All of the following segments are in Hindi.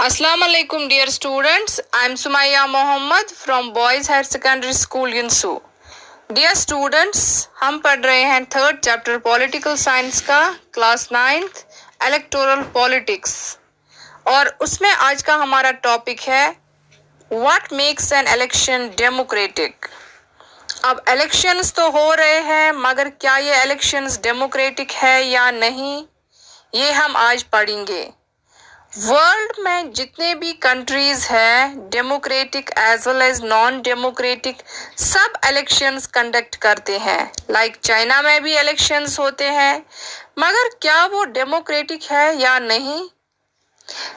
Assalamu alaikum dear students. I am Sumaya Mohammed from Boys Higher Secondary School Yunsu. Dear students, हम पढ़ रहे हैं थर्ड चैप्टर पॉलिटिकल साइंस का क्लास 9th इलेक्टोरल पॉलिटिक्स और उसमें आज का हमारा टॉपिक है what makes an election democratic. अब इलेक्शंस तो हो रहे हैं मगर क्या ये इलेक्शंस डेमोक्रेटिक है या नहीं, ये हम आज पढ़ेंगे। वर्ल्ड में जितने भी कंट्रीज हैं democratic as well as non democratic सब इलेक्शंस कंडक्ट करते हैं। लाइक चाइना में भी इलेक्शंस होते हैं मगर क्या वो डेमोक्रेटिक है या नहीं।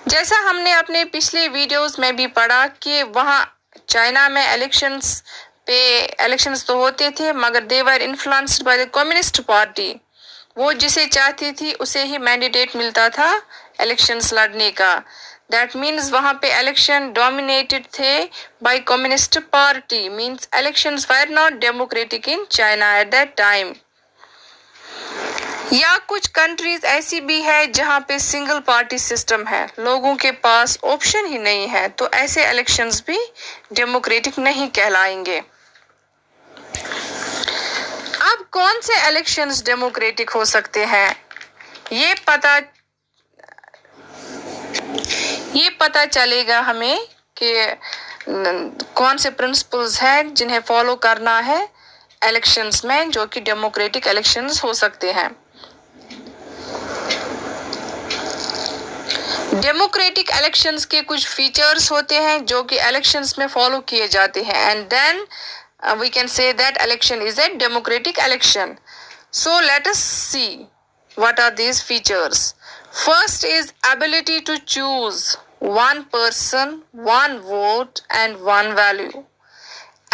जैसा हमने अपने पिछले वीडियोस में भी पढ़ा कि वहाँ चाइना में इलेक्शंस तो होते थे मगर they were influenced by the communist party. वो जिसे चाहती थी उसे ही मैंडेट मिलता था इलेक्शंस लड़ने का। दैट मीन्स वहाँ पे इलेक्शन डोमिनेटेड थे by communist party, means elections were not democratic in China at that time. या कुछ कंट्रीज ऐसी भी है जहाँ पे सिंगल पार्टी सिस्टम है, लोगों के पास ऑप्शन ही नहीं है, तो ऐसे इलेक्शंस भी डेमोक्रेटिक नहीं कहलाएंगे। अब कौन से इलेक्शंस डेमोक्रेटिक हो सकते हैं ये पता चलेगा हमें कि कौन से प्रिंसिपल्स हैं जिन्हें फॉलो करना है इलेक्शंस में, जो कि डेमोक्रेटिक इलेक्शंस हो सकते हैं। डेमोक्रेटिक इलेक्शंस के कुछ फीचर्स होते हैं जो कि इलेक्शंस में फॉलो किए जाते हैं and then we can say that election is a democratic election. So let us see what are these features. First is ability to choose one person, one vote and one value.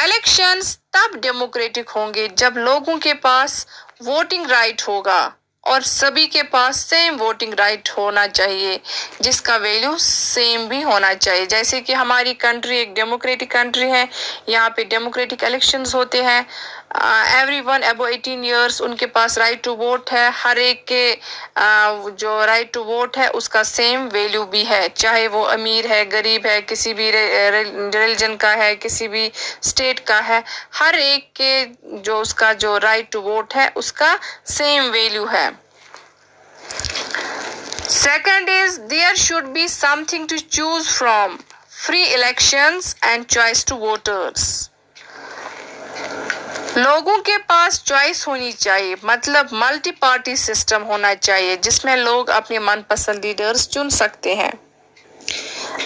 Elections तब डेमोक्रेटिक होंगे जब लोगों के पास वोटिंग राइट होगा और सभी के पास सेम वोटिंग राइट होना चाहिए, जिसका वैल्यू सेम भी होना चाहिए। जैसे कि हमारी कंट्री एक डेमोक्रेटिक कंट्री है, यहाँ पे डेमोक्रेटिक इलेक्शंस होते हैं। एवरीवन अबव 18 इयर्स उनके पास राइट टू वोट है। हर एक के जो राइट टू वोट है उसका सेम वैल्यू भी है, चाहे वो अमीर है, गरीब है, किसी भी रिलीजन का है, किसी भी स्टेट का है, हर एक के जो उसका जो राइट टू वोट है उसका सेम वैल्यू है। Second is there should be something to choose from, free elections and choice to voters. लोगों के पास चॉइस होनी चाहिए, मतलब मल्टी पार्टी सिस्टम होना चाहिए जिसमें लोग अपने मनपसंद लीडर्स चुन सकते हैं।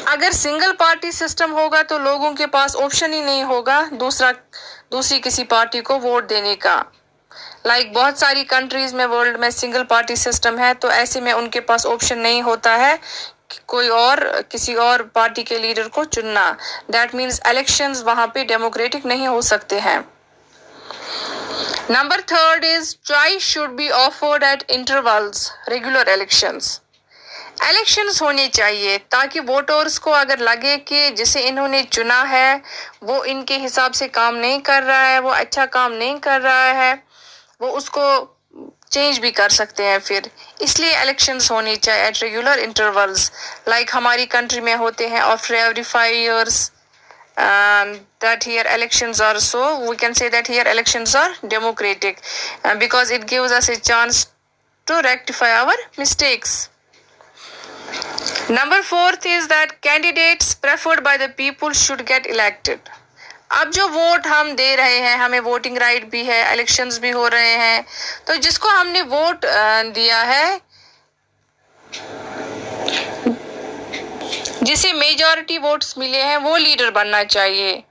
अगर सिंगल पार्टी सिस्टम होगा तो लोगों के पास ऑप्शन ही नहीं होगा दूसरी किसी पार्टी को वोट देने का। लाइक बहुत सारी कंट्रीज में वर्ल्ड में सिंगल पार्टी सिस्टम है, तो ऐसे में उनके पास ऑप्शन नहीं होता है किसी और पार्टी के लीडर को चुनना। दैट मीन्स इलेक्शंस वहां पे डेमोक्रेटिक नहीं हो सकते हैं। Number third is choice should be offered eight intervals, regular elections होने चाहिए ताकि वोटर्स को अगर लगे कि जिसे इन्होंने चुना है वो इनके हिसाब से काम नहीं कर रहा है, वो अच्छा काम नहीं कर रहा है, वो उसको चेंज भी कर सकते हैं फिर। इसलिए इलेक्शंस होनी चाहिए एट रेगुलर इंटरवल्स। लाइक हमारी कंट्री में होते हैं after every 5 years, that here elections are, so we can say that here elections are democratic because it gives us a chance to rectify our mistakes. Number 4th is that candidates preferred by the people should get elected. अब जो वोट हम दे रहे हैं, हमें वोटिंग राइट भी है, इलेक्शंस भी हो रहे हैं, तो जिसको हमने वोट दिया है, जिसे मेजॉरिटी वोट्स मिले हैं वो लीडर बनना चाहिए।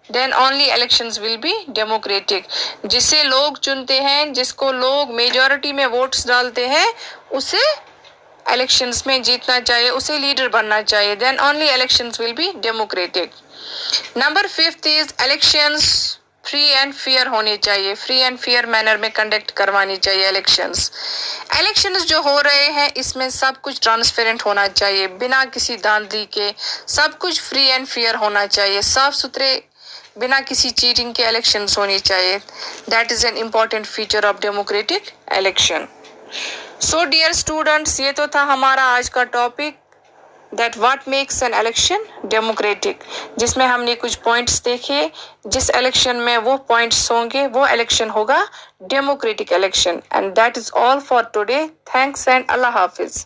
Then only elections will be democratic. जिसे लोग चुनते हैं, जिसको लोग मेजॉरिटी में वोट्स डालते हैं, उसे इलेक्शंस में जीतना चाहिए, उसे लीडर बनना चाहिए। Then only elections will be democratic. Number 5th is elections free and fair होने चाहिए, फ्री एंड फेयर मैनर में कंडक्ट करवानी चाहिए इलेक्शंस जो हो रहे हैं इसमें सब कुछ ट्रांसपेरेंट होना चाहिए, बिना किसी धांधली के सब कुछ फ्री एंड फेयर होना चाहिए, साफ सुथरे बिना किसी चीटिंग के इलेक्शंस होनी चाहिए। That is an important feature of democratic election. So dear students, ये तो था हमारा आज का topic that what makes an election democratic, जिसमें हमने कुछ पॉइंट्स देखे, जिस इलेक्शन में वो पॉइंट्स होंगे वो इलेक्शन होगा democratic election. And that is all for today. Thanks and Allah Hafiz.